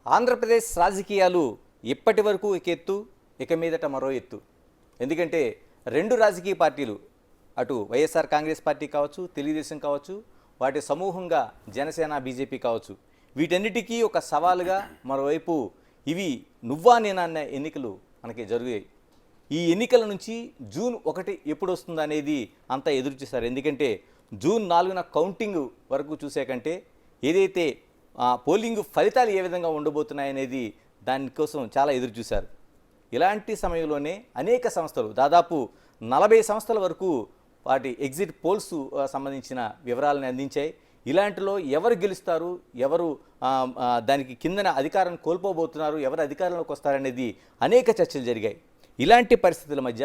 ఆంధ్రప్రదేశ్ రాజకీయాలు ఇప్పటి వరకు ఒక ఎత్తు, ఇక మీదట మరో ఎత్తు. ఎందుకంటే రెండు రాజకీయ పార్టీలు, అటు వైఎస్ఆర్ కాంగ్రెస్ పార్టీ కావచ్చు, తెలుగుదేశం కావచ్చు, వాటి సమూహంగా జనసేన, బీజేపీ కావచ్చు, వీటన్నిటికీ ఒక సవాలుగా మరోవైపు ఇవి నువ్వా నేనా అన్న ఎన్నికలు మనకి జరిగాయి. ఈ ఎన్నికల నుంచి జూన్ 1 ఎప్పుడు వస్తుందా అనేది అంతా ఎదురు చూశారు. ఎందుకంటే జూన్ 4న కౌంటింగ్ వరకు చూసే కంటే ఏదైతే పోలింగ్ ఫలితాలు ఏ విధంగా ఉండబోతున్నాయనేది దానికోసం చాలా ఎదురు చూశారు. ఇలాంటి సమయంలోనే అనేక సంస్థలు, దాదాపు 40 సంస్థల వరకు వాటి ఎగ్జిట్ పోల్స్ సంబంధించిన వివరాలను అందించాయి. ఇలాంటిలో ఎవరు గెలుస్తారు, ఎవరు దానికి కిందన అధికారం కోల్పోబోతున్నారు, ఎవరు అధికారంలోకి వస్తారనేది అనేక చర్చలు జరిగాయి. ఇలాంటి పరిస్థితుల మధ్య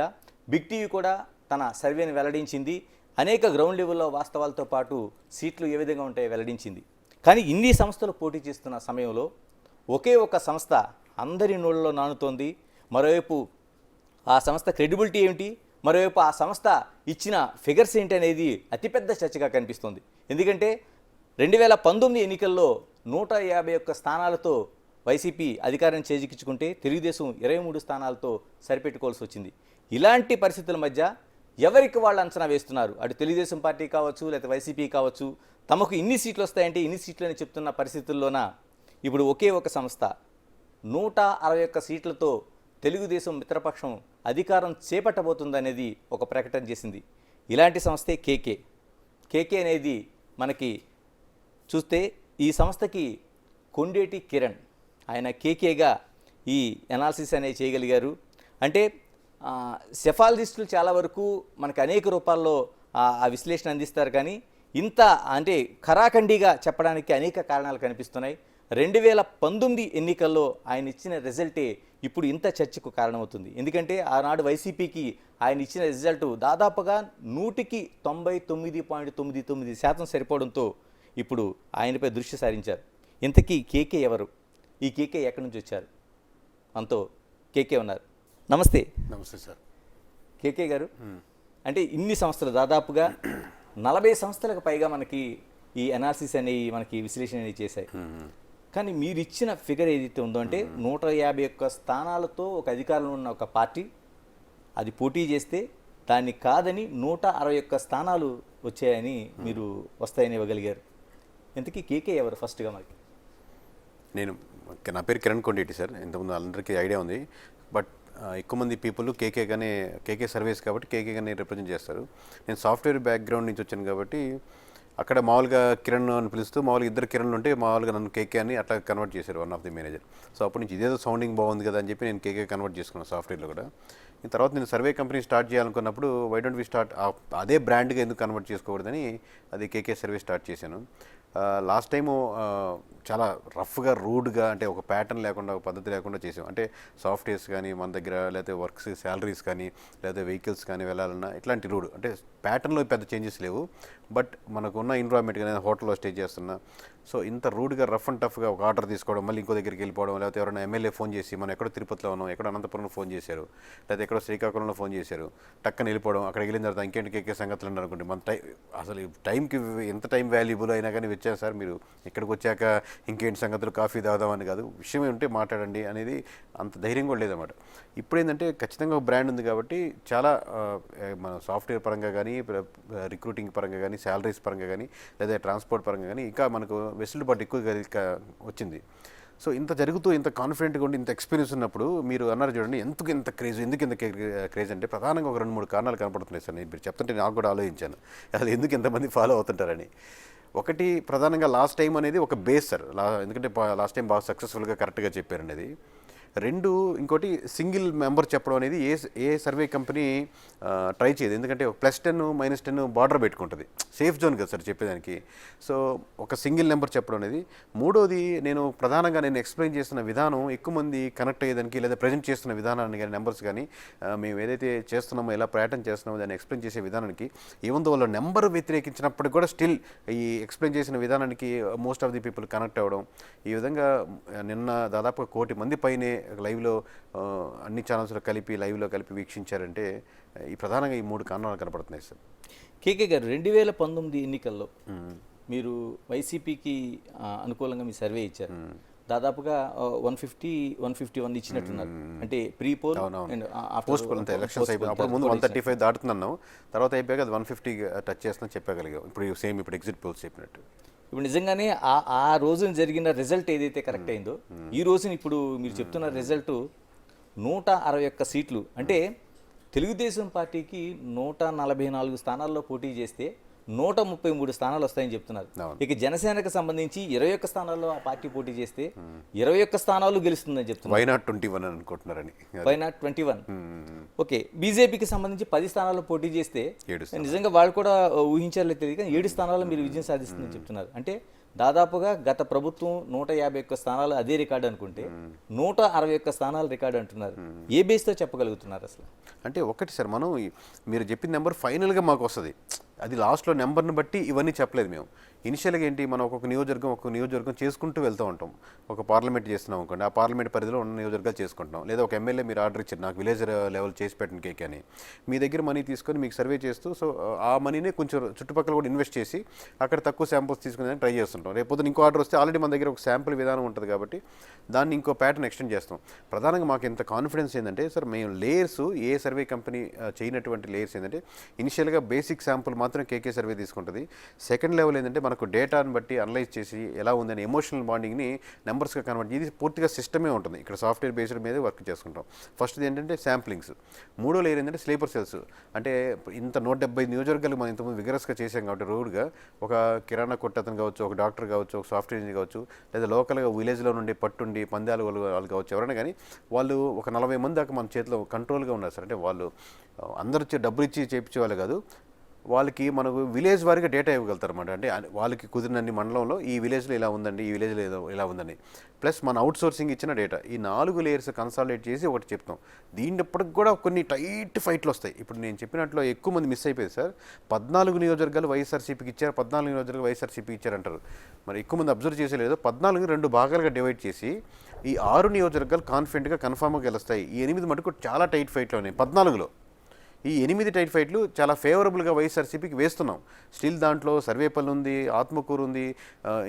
బిగ్ టీవీ కూడా తన సర్వేని వెల్లడించింది. అనేక గ్రౌండ్ లెవెల్లో వాస్తవాలతో పాటు సీట్లు ఏ విధంగా ఉంటాయో వెల్లడించింది. కానీ ఇన్ని సంస్థలు పోటీ చేస్తున్న సమయంలో ఒకే ఒక సంస్థ అందరి నోళ్ళలో నానుతోంది. మరోవైపు ఆ సంస్థ క్రెడిబిలిటీ ఏమిటి, మరోవైపు ఆ సంస్థ ఇచ్చిన ఫిగర్స్ ఏంటి అనేది అతిపెద్ద చర్చగా కనిపిస్తుంది. ఎందుకంటే 2019 ఎన్నికల్లో 151 స్థానాలతో వైసీపీ అధికారం చేజిక్కించుకుంటే తెలుగుదేశం 23 స్థానాలతో సరిపెట్టుకోవాల్సి వచ్చింది. ఇలాంటి పరిస్థితుల మధ్య ఎవరికి వాళ్ళు అంచనా వేస్తున్నారు, అటు తెలుగుదేశం పార్టీ కావచ్చు, లేకపోతే వైసీపీ కావచ్చు, తమకు ఇన్ని సీట్లు వస్తాయంటే ఇన్ని సీట్లు అని చెప్తున్న పరిస్థితుల్లోన ఇప్పుడు ఒకే ఒక సంస్థ 161 సీట్లతో తెలుగుదేశం మిత్రపక్షం అధికారం చేపట్టబోతుందనేది ఒక ప్రకటన చేసింది. ఇలాంటి సంస్థే కేకే అనేది మనకి చూస్తే ఈ సంస్థకి కొండేటి కిరణ్, ఆయన కేకేగా ఈ అనాలిసిస్ అనేది చేయగలిగారు. అంటే సెఫాలజిస్టులు చాలా వరకు మనకు అనేక రూపాల్లో ఆ విశ్లేషణ అందిస్తారు. కానీ ఇంత అంటే ఖరాఖండిగా చెప్పడానికి అనేక కారణాలు కనిపిస్తున్నాయి. 2019 ఎన్నికల్లో ఆయన ఇచ్చిన రిజల్టే ఇప్పుడు ఇంత చర్చకు కారణమవుతుంది. ఎందుకంటే ఆనాడు వైసీపీకి ఆయన ఇచ్చిన రిజల్ట్ దాదాపుగా 100కి 99.99% సరిపోవడంతో ఇప్పుడు ఆయనపై దృష్టి సారించారు. ఇంతకీ కేకే ఎవరు, ఈ కేకే ఎక్కడి నుంచి వచ్చారు? అంతో కేకే ఉన్నారు. నమస్తే. నమస్తే సార్. కేకే గారు, అంటే ఇన్ని సంస్థలు, దాదాపుగా 40 సంస్థలకు పైగా మనకి ఈ అనాలిసిస్ అనేవి మనకి విశ్లేషణ అనేది చేశాయి. కానీ మీరు ఇచ్చిన ఫిగర్ ఏదైతే ఉందో, అంటే 151 స్థానాలతో ఒక అధికారంలో ఉన్న ఒక పార్టీ అది పోటీ చేస్తే దాన్ని కాదని 161 స్థానాలు వచ్చాయని మీరు వస్తాయని ఇవ్వగలిగారు. ఇంతకీ కేకే ఎవరు ఫస్ట్గా మనకి? నా పేరు కిరణ్ కొండేటి సార్. ఇంతకుముందు అందరికీ ఐడియా ఉంది. బట్ ఎక్కువ మంది పీపుల్ కేకే సర్వీస్ కాబట్టి కేకేగానే రిప్రజెంట్ చేస్తారు. నేను సాఫ్ట్వేర్ బ్యాక్గ్రౌండ్ నుంచి వచ్చాను కాబట్టి అక్కడ మామూలుగా కిరణ్ అని పిలుస్తూ మామూలుగా ఇద్దరు కిరణ్లు ఉంటే మామూలుగా నన్ను కేకే అని అట్లా కన్వర్ట్ చేశారు, one of the manager. So అప్పటి నుంచి ఇదేదో సౌండింగ్ బాగుంది కదా అని చెప్పి నేను కేకే కన్వర్ట్ చేసుకున్నాను సాఫ్ట్వేర్లో కూడా. తర్వాత నేను సర్వే కంపెనీ స్టార్ట్ చేయాలనుకున్నప్పుడు వై డోంట్ వి స్టార్ట్ అదే బ్రాండ్గా ఎందుకు కన్వర్ట్ చేసుకోకూడదని అది కేకే సర్వే స్టార్ట్ చేశాను. లాస్ట్ టైము చాలా రఫ్గా, రూడ్గా, అంటే ఒక ప్యాటర్న్ లేకుండా, ఒక పద్ధతి లేకుండా చేసాం. అంటే సాఫ్ట్వేర్స్ కానీ మన దగ్గర, లేకపోతే వర్క్స్ శాలరీస్ కానీ, లేకపోతే వెహికల్స్ కానీ వెళ్ళాలన్నా ఇట్లాంటి రూడ్, అంటే ప్యాటర్న్లో పెద్ద చేంజెస్ లేవు. బట్ మనకున్న ఎన్విరాన్మెంట్ కానీ హోటల్లో స్టే చేస్తున్నా, సో ఇంత రూడ్గా, రఫ్ అండ్ టఫ్గా ఒక ఆర్డర్ తీసుకోవడం, మళ్ళీ ఇంకో దగ్గరికి వెళ్ళిపోవడం, లేకపోతే ఎవరైనా ఎమ్మెల్యే ఫోన్ చేసి మనం ఎక్కడో తిరుపతిలో ఉన్నాం, ఎక్కడో అనంతపురంలో ఫోన్ చేశారు, లేకపోతే ఎక్కడో శ్రీకాకుళంలో ఫోన్ చేశారు, టక్కన వెళ్ళిపోవడం, అక్కడికి వెళ్ళిన తర్వాత ఇంకేంటి కేకే సంగతులు ఉన్నారు అనుకోండి. మన అసలు టైంకి ఎంత టైం వాల్యుబుల్ అయినా కానీ వచ్చారు సార్, మీరు ఇక్కడికి వచ్చాక ఇంకేంటి సంగతులు, కాఫీ తాగుదామని కాదు, విషయం ఏమిటంటే మాట్లాడండి అనేది అంత ధైర్యం కూడా లేదన్నమాట. ఇప్పుడు ఏంటంటే ఖచ్చితంగా ఒక బ్రాండ్ ఉంది కాబట్టి చాలా మన సాఫ్ట్వేర్ పరంగా కానీ, రిక్రూటింగ్ పరంగా కానీ, శాలరీస్ పరంగా కానీ, లేదా ట్రాన్స్పోర్ట్ పరంగా కానీ ఇంకా మనకు వెసులుబాటు ఎక్కువగా వచ్చింది. సో ఇంత జరుగుతూ ఇంత కాన్ఫిడెంట్గా ఉండి ఇంత ఎక్స్పీరియన్స్ ఉన్నప్పుడు మీరు అన్నారు చూడండి, ఎందుకు ఇంత క్రేజ్ అంటే ప్రధానంగా ఒక 2-3 కారణాలు కనపడుతున్నాయి సార్. నేను మీరు చెప్తుంటే నాకు కూడా ఆలోచించాను అసలు ఎందుకు ఎంతమంది ఫాలో అవుతుంటారని. ఒకటి ప్రధానంగా లాస్ట్ టైం అనేది ఒక బేస్ సార్, ఎందుకంటే లాస్ట్ టైం బాగా సక్సెస్ఫుల్గా కరెక్ట్గా చెప్పారండి అది. 2, ఇంకోటి సింగిల్ మెంబర్ చెప్పడం అనేది ఏ సర్వే కంపెనీ ట్రై చేయదు. ఎందుకంటే +10 -10 బార్డర్ పెట్టుకుంటుంది, సేఫ్ జోన్ కదా సార్ చెప్పేదానికి. సో ఒక సింగిల్ నెంబర్ చెప్పడం అనేది. మూడోది, నేను ప్రధానంగా ఎక్స్ప్లెయిన్ చేస్తున్న విధానం ఎక్కువ మంది కనెక్ట్ అయ్యేదానికి, లేదా ప్రజెంట్ చేస్తున్న విధానాన్ని కానీ, నెంబర్స్ కానీ, మేము ఏదైతే చేస్తున్నామో, ఎలా ప్రయాటం చేస్తున్నామో దాన్ని ఎక్స్ప్లెయిన్ చేసే విధానానికి, ఈవెన్ వాళ్ళు నెంబర్ వ్యతిరేకించినప్పటికీ కూడా స్టిల్ ఈ ఎక్స్ప్లెయిన్ చేసిన విధానానికి most of the people connect అవ్వడం. ఈ విధంగా నిన్న దాదాపు 1 కోటి మంది పైనే లైవ్లో అన్ని ఛానల్స్లో కలిపి లైవ్లో కలిపి వీక్షించారంటే ఈ ప్రధానంగా ఈ 3 కారణాలు కనపడుతున్నాయి సార్. కేకే గారు, 2019 ఎన్నికల్లో మీరు వైసీపీకి అనుకూలంగా మీ సర్వే ఇచ్చారు. దాదాపుగా 151 ఇచ్చినట్టున్నారు. అంటే pre poll and post poll అంతా ఎలక్షన్స్ అయిపోయి అప్పుడు ముందు 135 దాటుతున్నాం, తర్వాత అయిపోయాక అది 150 టచ్ చేస్తున్నా చెప్పగలిగాం. ఇప్పుడు సేమ్ ఇప్పుడు ఎగ్జిట్ పోల్స్ చెప్పినట్టు. ఇప్పుడు నిజంగానే ఆ రోజున జరిగిన రిజల్ట్ ఏదైతే కరెక్ట్ అయిందో, ఈ రోజున ఇప్పుడు మీరు చెప్తున్న రిజల్ట్ 161 సీట్లు. అంటే తెలుగుదేశం పార్టీకి 144 స్థానాల్లో పోటీ చేస్తే 133 స్థానాలు వస్తాయని చెప్తున్నారు. ఇక జనసేనకు సంబంధించి 21 స్థానాల్లో ఆ పార్టీ పోటీ చేస్తే 21 స్థానాలు గెలుస్తుందని చెప్తున్నారు. వై నాట్ 21 అనుకుంటున్నారని. Why not 21. ఓకే, బీజేపీకి సంబంధించి 10 స్థానాల్లో పోటీ చేస్తే నిజంగా వాళ్ళు కూడా ఊహించారో తెలియదు కానీ 7 స్థానాల్లో మీరు విజయం సాధిస్తుందని చెప్తున్నారు. అంటే దాదాపుగా గత ప్రభుత్వం 151 స్థానాలు అదే రికార్డు అనుకుంటే 161 స్థానాలు రికార్డు అంటున్నారు. ఏ బేస్తో చెప్పగలుగుతున్నారు అసలు? అంటే ఒకటి సార్, మనం మీరు చెప్పిన నెంబర్ ఫైనల్గా మాకు వస్తుంది, అది లాస్ట్లో నెంబర్ని బట్టి ఇవన్నీ చెప్పలేదు మేము. ఇనిషియల్గా ఏంటి, మనం ఒక్కొక్క నియోజకవర్గం చేసుకుంటూ వెళ్తూ ఉంటాం. ఒక పార్లమెంట్ చేస్తున్నాం అనుకోండి, ఆ పార్లమెంట్ పరిధిలో ఉన్న నియోజకవర్గాలు చేసుకుంటాం. లేదా ఒక ఎమ్మెల్యే మీరు ఆర్డర్ ఇచ్చారు నాకు విలేజ్ లెవెల్ చేసి పెట్టిన కేక్ అని, మీ దగ్గర మనీ తీసుకొని మీకు సర్వే చేస్తూ సో ఆ మనీని కొంచెం చుట్టుపక్కల కూడా ఇన్వెస్ట్ చేసి అక్కడ తక్కువ శాంపుల్స్ తీసుకునేదానికి ట్రై చేస్తుంటాం. రేపు పొద్దున ఇంకో ఆర్డర్ వస్తే ఆల్రెడీ మన దగ్గర ఒక శాంపుల్ విధానం ఉంటుంది కాబట్టి దాన్ని ఇంకో ప్యాటర్న్ ఎక్స్టెండ్ చేస్తాం. ప్రధానంగా మాకు ఎంత కాన్ఫిడెన్స్ ఏంటంటే సార్, మేము లేయర్స్ ఏ సర్వే కంపెనీ చేయనటువంటి లేయర్స్ ఏంటంటే ఇనిషియల్గా బేసిక్ శాంపుల్ మాత్రం కేకే సర్వే తీసుకుంటుంది. సెకండ్ లెవెల్ ఏంటంటే మనకు డేటాను బట్టి అనలైజ్ చేసి ఎలా ఉందని ఎమోషనల్ బాండింగ్ని నెంబర్స్గా కన్వర్ట్, ఇది పూర్తిగా సిస్టమే ఉంటుంది. ఇక్కడ సాఫ్ట్వేర్ బేస్డ్ మీద వర్క్ చేసుకుంటాం. ఫస్ట్ది ఏంటంటే శాంప్లింగ్స్. మూడో లేయర్ ఏంటంటే స్లీపర్ సెల్స్. అంటే ఇంత 170 నియోజకవర్గాలు మనం ఇంతకుముందు విగరస్గా చేసాం కాబట్టి రోడ్గా ఒక కిరాణా కొట్టు అతను కావచ్చు, ఒక డాక్టర్ కావచ్చు, ఒక సాఫ్ట్వేర్ ఇంజనీర్ కావచ్చు, లేదా లోకల్గా విలేజ్లో నుండి పట్టుండి పందాలు వాళ్ళు కావచ్చు, ఎవరైనా కానీ వాళ్ళు ఒక 40 మంది దాకా మన చేతిలో కంట్రోల్గా ఉన్నారు సార్. అంటే వాళ్ళు అందరూ డబ్బులు ఇచ్చి చేయించే వాళ్ళు కాదు, వాళ్ళకి మనకు విలేజ్ వారిగా డేటా ఇవ్వగలుగుతారు అన్నమాట. అంటే వాళ్ళకి కుదిరినన్ని మండలంలో ఈ విలేజ్లో ఇలా ఉందండి, ఈ విలేజ్లో ఇలా ఉందండి, ప్లస్ మన అవుట్ సోర్సింగ్ ఇచ్చిన డేటా, ఈ 4 లేయర్స్ కన్సాలిడేట్ చేసి ఒకటి చెప్తాం. దీనిప్పటికి కూడా కొన్ని టైట్ ఫైట్లు వస్తాయి. ఇప్పుడు నేను చెప్పినట్లు ఎక్కువ మంది మిస్ అయిపోయింది సార్. 14 నియోజకవర్గాలు వైఎస్ఆర్సీపీకి ఇచ్చారు, 14 నియోజకవర్గాలు వైఎస్ఆర్సీపీకి ఇచ్చారంటారు. మరి ఎక్కువ మంది అబ్జర్వ్ చేసేలేదు. 14 2 భాగాలుగా డివైడ్ చేసి ఈ 6 నియోజకవర్గాలు కాన్ఫిడెంట్గా కన్ఫామ్గా గెలుస్తాయి. ఈ 8 మటుకు చాలా టైట్ ఫైట్లు ఉన్నాయి. 14లో ఈ 8 టైట్ ఫైట్లు చాలా ఫేవరబుల్గా వైఎస్ఆర్సీపీకి వేస్తున్నాం. స్టిల్ దాంట్లో సర్వేపల్లి ఉంది, ఆత్మకూరు ఉంది,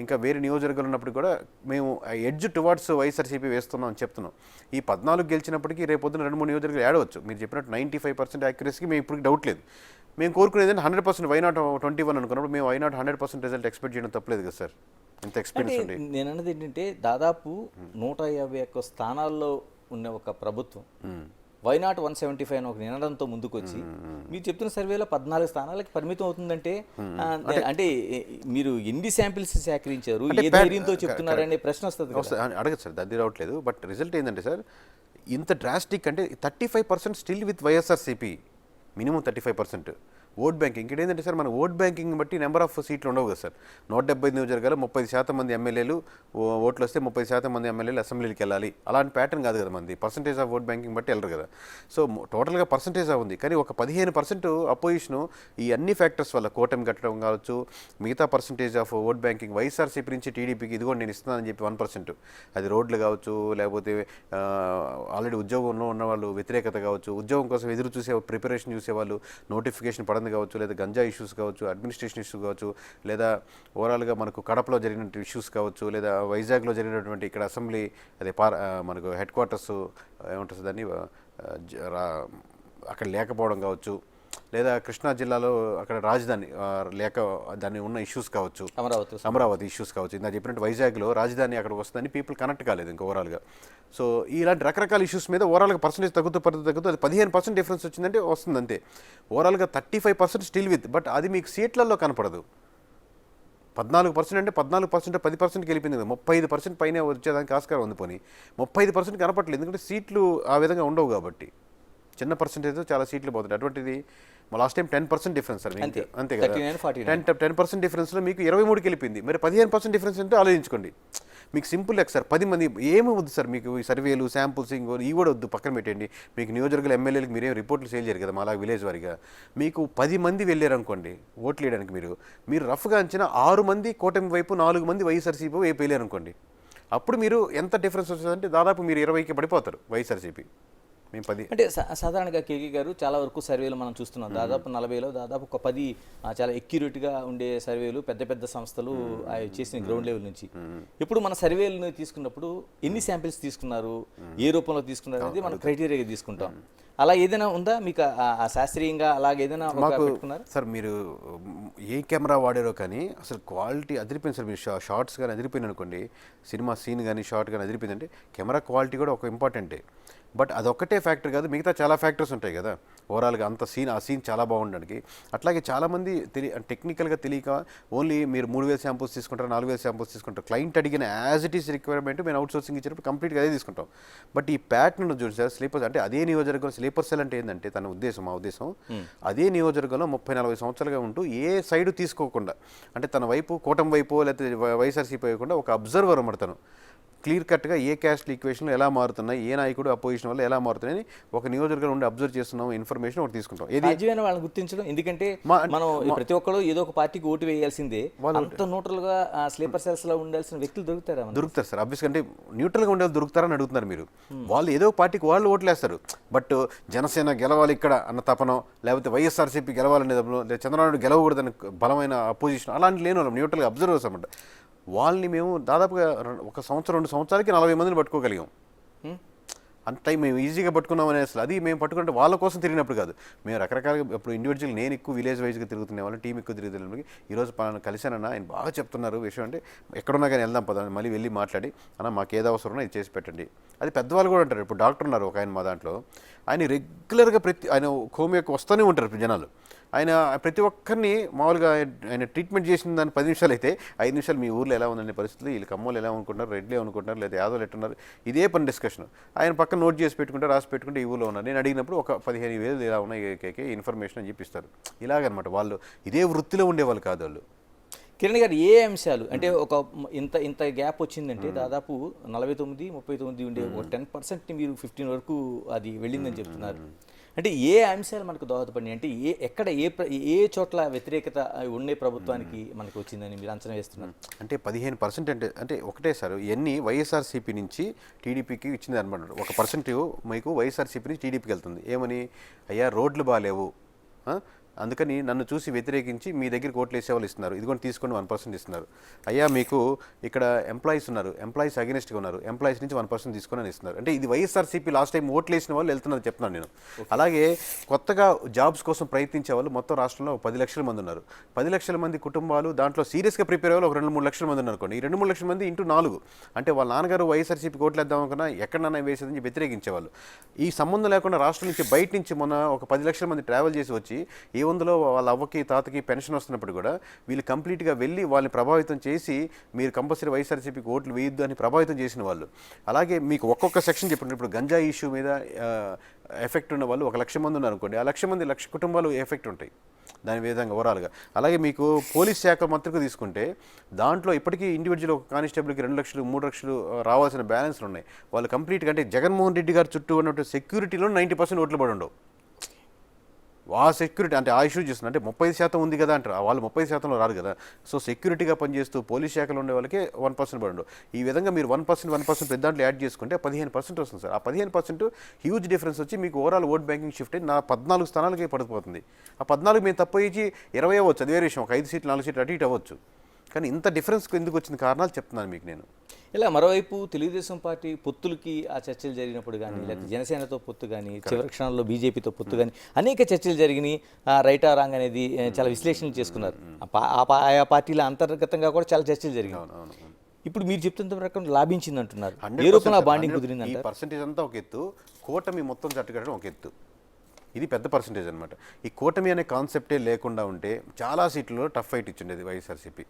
ఇంకా వేరే నియోజకవర్గాలు ఉన్నప్పుడు కూడా మేము ఎడ్జ్ టువార్డ్స్ వైఎస్ఆర్సీపీ వేస్తున్నాం అని చెప్తున్నాం. ఈ 14 గెలిచినప్పటికీ రేపొద్దున 2-3 నియోజకవర్గాలు యాడవచ్చు. మీరు చెప్పినట్టు 95% యాక్యురసీకి మేము ఇప్పుడు డౌట్ లేదు. మేము కోరుకునేది 100% వై నాట్ 21 అనుకున్నప్పుడు మేము వై నాట్ 100% రిజల్ట్ ఎక్స్పెక్ట్ చేయడం తప్పలేదు కదా సార్. ఎంత ఎక్స్పీరియన్స్ ఉంది. నేను అన్నది ఏంటంటే దాదాపు 151 స్థానాల్లో ఉన్న ఒక ప్రభుత్వం వై నాట్ 175 అని ఒక నినాదంతో ముందుకు వచ్చి మీరు చెప్తున్న సర్వేలో 14 స్థానాలకి పరిమితం అవుతుందంటే అంటే మీరు ఎన్ని శాంపిల్స్ సేకరించారు, ఏ ధైర్యంతో చెప్తున్నారనే ప్రశ్న వస్తుంది. అడగదు సార్, అది రావట్లేదు. బట్ రిజల్ట్ ఏంటంటే సార్, ఇంత డ్రాస్టిక్ అంటే 35% still with YSRCP, minimum 35%. Vote banking ఇక్కడ ఏంటంటే సార్, మన ఓట్ బ్యాంకింగ్ బట్టి నెంబర్ ఆఫ్ సీట్లు ఉండవు కదా సార్. 170 నియోజకవర్గాలు 30% మంది ఎమ్మెల్యేలు ఓట్లు వస్తే 30% మంది ఎమ్మెల్యేలు అసెంబ్లీకి వెళ్ళాలి, అలాంటి ప్యాటర్న్ కాదు కదా మంది. పర్సంటేజ్ ఆఫ్ ఓట్ బ్యాంకింగ్ బట్టి వెళ్ళరు కదా. సో టోటల్గా పర్సంటేజ్ ఉంది, కానీ ఒక 15% అపోజిషను ఈ అన్ని ఫ్యాక్టర్స్ వల్ల కూటమి కట్టడం కావచ్చు, మిగతా percentage of vote banking YSRCP నుంచి టీడీపీకి ఇదిగోండి నేను ఇస్తున్నానని చెప్పి 1%, అది రోడ్లు కావచ్చు, లేకపోతే ఆల్రెడీ ఉద్యోగంలో ఉన్న వాళ్ళు వ్యతిరేకత కావచ్చు, ఉద్యోగం కోసం ఎదురు చూసే ప్రిపరేషన్ చూసేవాళ్ళు, నోటిఫికేషన్ పడింది కావచ్చు, లేదా గంజా ఇష్యూస్ కావచ్చు, అడ్మినిస్ట్రేషన్ ఇష్యూ కావచ్చు, లేదా ఓవరాల్గా మనకు కడపలో జరిగినటువంటి ఇష్యూస్ కావచ్చు, లేదా వైజాగ్లో జరిగినటువంటి ఇక్కడ అసెంబ్లీ అదే మనకు హెడ్ క్వార్టర్స్ ఏమంటుంది దాన్ని అక్కడ లేకపోవడం కావచ్చు, లేదా కృష్ణా జిల్లాలో అక్కడ రాజధాని దాన్ని ఉన్న ఇష్యూస్ కావచ్చు, అమరావతి ఇష్యూస్ కావచ్చు. ఇందా చెప్పినట్టు వైజాగ్లో రాజధాని అక్కడ వస్తుందని పీపుల్ కనెక్ట్ కాలేదు ఇంకా ఓవరాల్గా. సో ఇలాంటి రకరకాల ఇష్యూస్ మీద ఓవరాల్గా పర్సెంటేజ్ తగ్గుతూ అది 15% డిఫరెన్స్ వచ్చిందంటే వస్తుంది అంతే. ఓవరాల్గా 35% స్టిల్ విత్, బట్ అది మీకు సీట్లలో కనపడదు. 14% అంటే 14% 10% గెలిపింది కదా, 35% పైన వచ్చేదానికి ఆస్కారం ఉంది. పోనీ 35% కనపట్లేదు, ఎందుకంటే సీట్లు ఆ విధంగా ఉండవు కాబట్టి. చిన్న పర్సెంటేజ్ చాలా సీట్లు పోతుంది. అటువంటిది లాస్ట్ టైం 10% డిఫరెన్స్ సార్, అంతే కదా. 10% డిఫరెన్స్లో మీకు 23 గెలిపింది, మరి 15% డిఫరెన్స్ అంటే ఆలోచించుకోండి. మీకు సింపుల్ లెక్క సార్. 10 మంది ఏమి వద్దు సార్ మీకు, ఈ సర్వేలు శాంపుల్సింగ్ ఇవి కూడా వద్దు, పక్కన పెట్టండి. మీకు నియోజకవర్గాల ఎమ్మెల్యేలకు మీరేం రిపోర్ట్లు సేల్ చేయరు కదా మాలా విలేజ్ వారిగా. మీకు 10 మంది వెళ్ళారనుకోండి ఓట్లు వేయడానికి, మీరు రఫ్గా అంచిన 6 మంది కూటమి వైపు, 4 మంది వైఎస్ఆర్సీపీ వైపు వెళ్ళారనుకోండి, అప్పుడు మీరు ఎంత డిఫరెన్స్ వస్తుందంటే దాదాపు మీరు 20కి పడిపోతారు వైఎస్ఆర్సీపీ. మేము 10 అంటే సాధారణంగా కేకే గారు చాలా వరకు సర్వేలు మనం చూస్తున్నాం. దాదాపు 40లో దాదాపు ఒక 10 చాలా ఎక్యురేట్గా ఉండే సర్వేలు పెద్ద పెద్ద సంస్థలు చేసిన గ్రౌండ్ లెవెల్ నుంచి. ఇప్పుడు మన సర్వేలను తీసుకున్నప్పుడు ఎన్ని శాంపిల్స్ తీసుకున్నారు, ఏ రూపంలో తీసుకున్నారు అనేది మనం క్రైటీరియాగా తీసుకుంటాం. అలా ఏదైనా ఉందా మీకు ఆ శాస్త్రీయంగా అలాగే ఏదైనా మాకు పెట్టుకున్నారు? సార్ మీరు ఏ కెమెరా వాడారో కానీ అసలు క్వాలిటీ అదిరిపోయింది సార్. మీరు షార్ట్స్ కానీ అదిరిపోయింది అనుకోండి, సినిమా సీన్ కానీ షార్ట్ కానీ అదిరిపోయిందంటే కెమెరా క్వాలిటీ కూడా ఒక ఇంపార్టెంటే. బట్ అదొక్కటే ఫ్యాక్టర్ కాదు, మిగతా చాలా ఫ్యాక్టర్స్ ఉంటాయి కదా ఓవరాల్గా అంత సీన్, ఆ సీన్ చాలా బాగుండడానికి. అట్లాగే చాలామంది టెక్నికల్గా తెలియక ఓన్లీ మీరు 3000 శాంపుల్స్ తీసుకుంటారు, 4000 శాంపుల్స్ తీసుకుంటారు. క్లయింట్ అడిగిన యాజ్ ఇట్ ఈస్ రిక్వైర్మెంట్ మేము అవుట్ సోర్సింగ్ ఇచ్చినప్పుడు కంప్లీట్గా అదే తీసుకుంటాం. బట్ ఈ ప్యాటర్న్ చూడండి సార్, స్లీపర్స్ అంటే అదే నియోజకవర్గం స్లీపర్ సెల్ అంటే ఏంటంటే తన ఉద్దేశం, మా ఉద్దేశం అదే నియోజకవర్గంలో 30-40 సంవత్సరాలుగా ఉంటూ ఏ సైడు తీసుకోకుండా, అంటే తన వైపు కూటమి వైపు లేకపోతే వైఎస్ఆర్సీపీ వైకుండా ఒక అబ్జర్వర్ అన్నమాట తను. క్లియర్ కట్గా ఏ క్యాస్ట్ ఈక్వేషన్లు ఎలా మారుతున్నాయి, ఏ నాయకుడు అపోజిషన్ వల్ల ఎలా మారుతున్నాయని ఒక నియోజకవర్గం నుండి అబ్జర్వ్ చేస్తున్నాం, ఇన్ఫర్మేషన్ ఒకటి తీసుకుంటాం. రాజ్యమైన వాళ్ళని గుర్తించడం, ఎందుకంటే మనం ప్రతి ఒక్కరు ఏదో ఒక పార్టీకి ఓటు వేయాల్సిందే. అంత న్యూట్రల్గా స్లీపర్ సెల్స్ లో ఉండాల్సిన వ్యక్తులు దొరుకుతారా? దొరుకుతారు సార్. అబ్వియస్గా అంటే న్యూట్రల్గా ఉండే దొరుకుతారని అడుగుతున్నారు మీరు. వాళ్ళు ఏదో పార్టీకి వాళ్ళు ఓట్లు వేస్తారు. బట్ జనసేన గెలవాలి ఇక్కడ అన్న తపనో, లేకపోతే వైఎస్ఆర్సీపీ గెలవాలనే తపనో, లేదా చంద్రబాబు గెలవకూడదని బలమైన అపోజిషన్ అలాంటి లేని వాళ్ళం న్యూట్రల్గా అబ్జర్వర్స్ అన్నమాట. వాళ్ళని మేము దాదాపుగా 1 సంవత్సరం 2 సంవత్సరాలకి 40 మందిని పట్టుకోగలిగాం. అంత టైం మేము ఈజీగా పట్టుకున్నాం అనే అసలు అది మేము పట్టుకుంటే వాళ్ళ కోసం తిరిగినప్పుడు కాదు. మేము రకరకాలుగా ఇప్పుడు ఇండివిజువల్ నేను ఎక్కువ విలేజ్ వైజ్గా తిరుగుతున్న వాళ్ళు, టీం ఎక్కువ తిరుగుతున్నప్పటికీ ఈరోజు పలానా కలిశానన్నా ఆయన బాగా చెప్తున్నారు విషయం, అంటే ఎక్కడున్నా కానీ వెళ్దాం పదండి, మళ్ళీ వెళ్ళి మాట్లాడి అన్న మాకు ఏదో అవసరం ఉన్నా ఇది చేసి పెట్టండి. అది పెద్దవాళ్ళు కూడా అంటారు. ఇప్పుడు డాక్టర్ ఉన్నారు ఒక ఆయన మా దాంట్లో, ఆయన రెగ్యులర్గా ఆయన హోమియోకి వస్తూనే ఉంటారు ఇప్పుడు జనాలు. ఆయన ప్రతి ఒక్కరిని మామూలుగా ఆయన ట్రీట్మెంట్ చేసిన దాన్ని 10 నిమిషాలు అయితే 5 నిమిషాలు మీ ఊర్లో ఎలా ఉందనే పరిస్థితులు, వీళ్ళు కమ్మోలు ఎలా అనుకుంటున్నారు, రెడ్లు అనుకుంటున్నారు, లేదా యాదవులు ఎట్టున్నారు, ఇదే పని డిస్కషన్. ఆయన పక్కన నోట్ చేసి పెట్టుకుంటే, రాసి పెట్టుకుంటే ఈ ఊళ్ళో ఉన్నారు. నేను అడిగినప్పుడు ఒక 15,000 ఇలా ఉన్నాయి ఏకేకే ఇన్ఫర్మేషన్ అని చెప్పిస్తారు. ఇలాగనమాట. వాళ్ళు ఇదే వృత్తిలో ఉండేవాళ్ళు కాదు వాళ్ళు. కిరణ్ గారు, ఏ అంశాలు అంటే ఒక ఇంత గ్యాప్ వచ్చిందంటే దాదాపు 49, 39 ఉండే ఒక 10% మీరు 15 వరకు అది వెళ్ళిందని చెప్తున్నారు. అంటే ఏ అంశాలు మనకు దోహదపడినాయి? అంటే ఎక్కడ ఏ చోట్ల వ్యతిరేకత ఉండే ప్రభుత్వానికి మనకు వచ్చిందని మీరు అంచనా వేస్తున్నారు? అంటే 15% అంటే ఒకటే సార్, ఇవన్నీ వైఎస్ఆర్సీపీ నుంచి టీడీపీకి ఇచ్చింది అనమాట. 1% మీకు వైఎస్ఆర్సీపీ నుంచి టీడీపీకి వెళ్తుంది. ఏమని, అయ్యా రోడ్లు బాగాలేవు, అందుకని నన్ను చూసి వ్యతిరేకించి మీ దగ్గరికి ఓట్లు వేసేవాళ్ళు ఇస్తున్నారు, ఇదిగోండి తీసుకొని 1% ఇస్తున్నారు. అయ్యా మీకు ఇక్కడ ఎంప్లాయీస్ ఉన్నారు, ఎంప్లాయీస్ అగెనిస్ట్గా ఉన్నారు, ఎంప్లాయీస్ నుంచి 1% తీసుకొని అని ఇస్తున్నారు. అంటే ఇది వైఎస్ఆర్సీపీ లాస్ట్ టైం ఓట్లు వేసిన వాళ్ళు వెళ్తున్నారు చెప్తున్నాను నేను. అలాగే కొత్తగా జాబ్స్ కోసం ప్రయత్నించే వాళ్ళు మొత్తం రాష్ట్రంలో 10 లక్షల మంది ఉన్నారు. 10 లక్షల మంది కుటుంబాలు, దాంట్లో సీరియస్గా ప్రిపేర్ అయ్యే వాళ్ళు 2-3 లక్షల మంది ఉన్నారు అనుకోండి. ఈ 2-3 లక్షల మంది ఇంటూ 4 అంటే వాళ్ళ నాన్నగారు వైఎస్ఆర్సీపీకి ఓట్లు వేద్దాం అనుకున్నా ఎక్కడన్నా వేసేదని వ్యతిరేకించేవాళ్ళు. ఈ సంబంధం లేకుండా రాష్ట్రం నుంచి బయట నుంచి మొన్న ఒక 10 లక్షల మంది ట్రావెల్ చేసి వచ్చి ఏముందో వాళ్ళ అవ్వకి తాతకి పెన్షన్ వస్తున్నప్పుడు కూడా వీళ్ళు కంప్లీట్గా వెళ్ళి వాళ్ళని ప్రభావితం చేసి మీరు కంపల్సరీ వైఎస్ఆర్సీపీకి ఓట్లు వేయొద్దు అని ప్రభావితం చేసిన వాళ్ళు. అలాగే మీకు ఒక్కొక్క సెక్షన్ చెప్పినప్పుడు ఇప్పుడు గంజాయి ఇష్యూ మీద ఎఫెక్ట్ ఉన్న వాళ్ళు 1 లక్ష మంది ఉన్నారు అనుకోండి. ఆ 1 లక్ష మంది 1 లక్ష కుటుంబాలు ఎఫెక్ట్ ఉంటాయి దాని విధంగా ఓవరాల్గా. అలాగే మీకు పోలీస్ శాఖ మంత్రికి తీసుకుంటే దాంట్లో ఇప్పటికీ ఇండివిజువల్ ఒక కానిస్టేబుల్కి 2 లక్షలు 3 లక్షలు రావాల్సిన బ్యాలెన్స్లు ఉన్నాయి. వాళ్ళు కంప్లీట్గా అంటే జగన్మోహన్ రెడ్డి గారు చుట్టూ ఉన్నటువంటి సెక్యూరిటీలో 90% ఓట్లు పడి ఉండవు. ఆ సెక్యూరిటీ అంటే ఆ ఇష్యూ చేస్తున్నారు. అంటే 30% ఉంది కదా అంటారు, వాళ్ళు 30%లో రారు కదా. సో సెక్యూరిటీగా పనిచేస్తూ పోలీస్ శాఖలో ఉండే వాళ్ళకి 1% పడి ఉండవు. ఈ విధంగా మీరు 1% పెద్ద దాంట్లో యాడ్ చేసుకుంటే 15% వస్తుంది సార్. ఆ 15% హ్యూజ్ డిఫరెన్స్ వచ్చి మీకు ఓవరాల్ ఓట్ బ్యాంకింగ్ షిఫ్ట్ అయ్యి 14 స్థానాలకే పడిపోతుంది. ఆ 14 మేము తప్పు ఇచ్చి 20 అవ్వచ్చు, అది వేరే విషయం. ఒక 5 సీట్లు 4 సీట్లు అటు ఇటు అవ్వచ్చు. కానీ ఇంత డిఫరెన్స్ ఎందుకు వచ్చిన కారణాలు చెప్తున్నాను మీకు నేను. ఇలా మరోవైపు తెలుగుదేశం పార్టీ పొత్తులకి ఆ చర్చలు జరిగినప్పుడు కానీ, లేకపోతే జనసేనతో పొత్తు కానీ, చివరి క్షణంలో బీజేపీతో పొత్తు కానీ అనేక చర్చలు జరిగినాయి. రైట్ ఆ రాంగ్ అనేది చాలా విశ్లేషణలు చేసుకున్నారు. ఆయా పార్టీల అంతర్గతంగా కూడా చాలా చర్చలు జరిగినాయి. ఇప్పుడు మీరు చెప్తున్న ప్రకారం లాభించింది అంటున్నారు. ఏ రూపంలో బాండింగ్ కుదిరింది? ఈ పర్సెంటేజ్ అంతా ఒక ఎత్తు, కూటమి మొత్తం జట్టుకట్టడం ఒక ఎత్తు. ఇది పెద్ద పర్సెంటేజ్ అనమాట. ఈ కూటమి అనే కాన్సెప్టే లేకుండా ఉంటే చాలా సీట్లలో టఫ్ ఫైట్ ఇచ్చిండేది వైఎస్ఆర్సీపీ.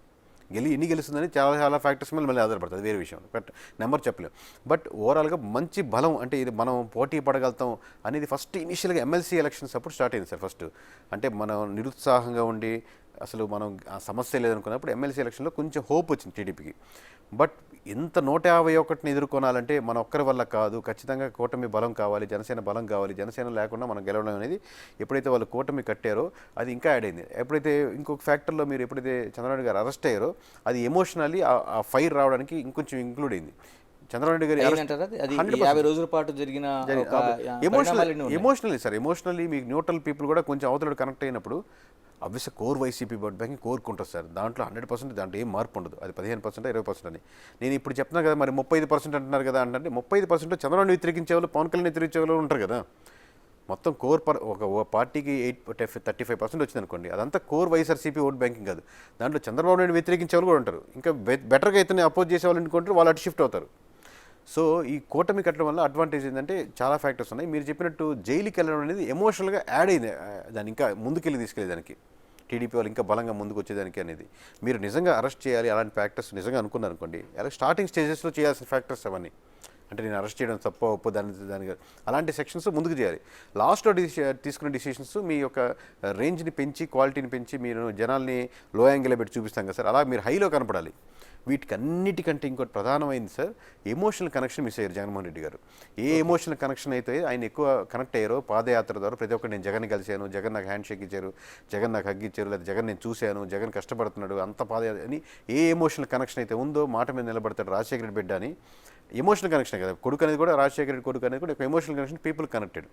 ఎన్ని గెలుస్తుందని చాలా ఫ్యాక్టర్స్ మీద మళ్ళీ ఆధారపడుతుంది, వేరే విషయం. బట్ నెంబర్ చెప్పలేము. బట్ ఓవరాల్గా మంచి బలం అంటే ఇది మనం పోటీ పడగలుగుతాం అనేది ఫస్ట్ ఇనిషియల్గా ఎమ్మెల్సీ ఎలక్షన్స్ అప్పుడు స్టార్ట్ అయింది సార్. ఫస్ట్ అంటే మనం నిరుత్సాహంగా ఉండి అసలు మనం ఆ సమస్య లేదనుకున్నప్పుడు ఎమ్మెల్సీ ఎలక్షన్లో కొంచెం హోప్ వచ్చింది టీడీపీకి. బట్ ఇంత 151ని ఎదుర్కొనాలంటే మన ఒక్కరి వల్ల కాదు, ఖచ్చితంగా కూటమి బలం కావాలి, జనసేన బలం కావాలి. జనసేన లేకుండా మనం గెలవడం అనేది ఎప్పుడైతే వాళ్ళు కూటమి కట్టారో అది ఇంకా యాడ్ అయింది. ఎప్పుడైతే ఇంకొక ఫ్యాక్టర్లో మీరు ఎప్పుడైతే చంద్రబాబు గారు అరెస్ట్ అయ్యారో అది ఎమోషనల్లీ ఆ ఫైర్ రావడానికి ఇంకొంచెం ఇంక్లూడ్ అయింది. చంద్రబాబు నాయుడు గారు అయిందంటారా అది 50 రోజుల పాటు జరిగిన ఒక పరిణామాలు ఎన్నో ఉన్నాయి. ఎమోషనల్లీ సార్, ఎమోషనల్లీ మీకు న్యూట్రల్ పీపుల్ కూడా కొంచెం అవతల కనెక్ట్ అయినప్పుడు అబ్వియస్గా కోర్ వైసీపీ ఓట్ బ్యాంకింగ్ కోరుకుంటుంది సార్. దాంట్లో 100% దాంట్లో ఏం మార్పు ఉండదు. అది 15% 20% అని నేను ఇప్పుడు చెప్తున్నాను కదా. మరి 35% అంటున్నారు కదా అంటే 35% చంద్రబాబు వ్యతిరేకించే వాళ్ళు, పవన్ కళ్యాణ్ వ్యతిరేకించే వాళ్ళు ఉంటారు కదా. మొత్తం కోర్ ఒక పార్టీకి 35% వచ్చింది అనుకోండి, అదంతా కోర్ వైఎస్ఆర్సీపీ ఓట్ బ్యాంకింగ్ కాదు. దాంట్లో చంద్రబాబు నాయుడు వ్యతిరేకించే వాళ్ళు కూడా ఉంటారు. ఇంకా బెటర్గా అయితే అపోజ్ చేసే వాళ్ళు అనుకుంటారు, వాళ్ళు అటు షిఫ్ట్ అవుతారు. సో ఈ కూటమి కట్టడం వల్ల అడ్వాంటేజ్ ఏంటంటే చాలా ఫ్యాక్టర్స్ ఉన్నాయి. మీరు చెప్పినట్టు జైలుకి వెళ్ళడం అనేది ఎమోషనల్గా యాడ్ అయింది దాన్ని ఇంకా ముందుకెళ్ళి తీసుకెళ్ళేదానికి, టీడీపీ వాళ్ళు ఇంకా బలంగా ముందుకు వచ్చేదానికి అనేది. మీరు నిజంగా అరెస్ట్ చేయాలి అలాంటి ఫ్యాక్టర్స్ నిజంగా అనుకున్నారు అనుకోండి, అలా స్టార్టింగ్ స్టేజెస్లో చేయాల్సిన ఫ్యాక్టర్స్ అవన్నీ. అంటే నేను అరెస్ట్ చేయడం తప్ప ఒప్పు దానికి అలాంటి సెక్షన్స్ ముందుకు చేయాలి. లాస్ట్లో తీసుకునే డిసిషన్స్ మీ యొక్క రేంజ్ని పెంచి, క్వాలిటీని పెంచి, మీరు జనాల్ని లో యాంగిల్లో పెట్టి చూపిస్తాం కదా సార్, అలా మీరు హైలో కనపడాలి. వీటికి అన్నిటికంటే ఇంకోటి ప్రధానమైంది సార్, ఎమోషనల్ కనెక్షన్ మిస్ అయ్యారు జగన్మోహన్ రెడ్డి గారు. ఏ ఎమోషనల్ కనెక్షన్ అయితే ఆయన ఎక్కువ కనెక్ట్ అయ్యారో పాదయాత్ర ద్వారా, ప్రతి ఒక్కరు నేను జగన్ కలిశాను, జగన్ నాకు హ్యాండ్ షేక్ ఇచ్చారు, జగన్ నాకు హగ్ ఇచ్చారు, లేదా జగన్ నేను చూశాను, జగన్ కష్టపడుతున్నాడు, అంత పాదయాత్ర అని ఏ ఎమోషనల్ కనెక్షన్ అయితే ఉందో, మాట మీద నిలబడతాడు రాజశేఖర రెడ్డి బిడ్డ అని ఎమోషనల్ కనెక్షన్ కదా. కొడుకు అనేది కూడా, రాజశేఖర రెడ్డి కొడుకు అనేది కూడా ఒక emotional connection, people connected.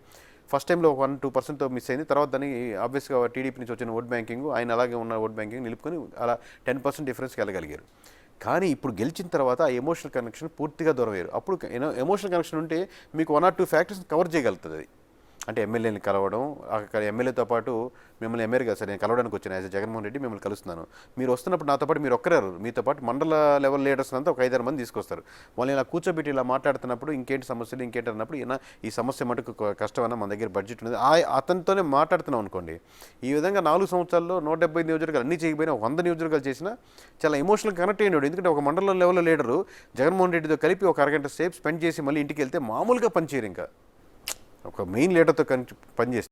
First టైంలో 1-2% మిస్ అయింది. తర్వాత దాన్ని ఆబ్వియస్గా టీడీపీ నుంచి వచ్చిన ఓట్ బ్యాంకింగ్, ఆయన అలాగే ఉన్న ఓట్ బ్యాంకింగ్ నిలుపుకొని అలా 10% డిఫరెన్స్కి వెళ్ళగలిగారు. కానీ ఇప్పుడు గెలిచిన తర్వాత ఆ ఎమోషనల్ కనెక్షన్ పూర్తిగా దూరం అయ్యారు. అప్పుడు ఎమోషనల్ కనెక్షన్ ఉంటే మీకు 1 or 2 ఫ్యాక్టర్స్ కవర్ చేయగలుగుతుంది అది. అంటే ఎమ్మెల్యేని కలవడం, అక్కడ ఎమ్మెల్యేతో పాటు మిమ్మల్ని ఎమ్మెల్యే కదా సార్ నేను కలవడానికి వచ్చాను, యాజ్ జగన్మోహన్ రెడ్డి మిమ్మల్ని కలుస్తున్నాను, మీరు వస్తున్నప్పుడు నాతో పాటు మీరు ఒక్కరారు, మీతో పాటు మండల లెవెల్ లీడర్స్ అంతా ఒక 5-6 మంది తీసుకొస్తారు. వాళ్ళని ఇలా కూర్చోబెట్టి ఇలా మాట్లాడుతున్నప్పుడు ఇంకేంటి సమస్యలు, ఇంకేంటి అన్నప్పుడు ఈ సమస్య మటుకు కష్టమన్నా మన దగ్గర బడ్జెట్ ఉంది అతనితోనే మాట్లాడుతున్నాం అనుకోండి. ఈ విధంగా 4 సంవత్సరాల్లో 175 నియోజకవర్గాలు అన్నీ చేయకపోయినా 100 నియోజకవర్గాలు చేసినా చాలా ఎమోషనల్ కనెక్ట్ అయినాడు. ఎందుకంటే ఒక మండల లెవెల్లో లీడరు జగన్మోహన్ రెడ్డితో కలిపి ఒక అరగంట సేపు స్పెండ్ చేసి మళ్ళీ ఇంటికి వెళ్తే మామూలుగా పనిచేయరు. ఇంకా ఒక మెయిన్ లీడర్తో పనిచేస్తే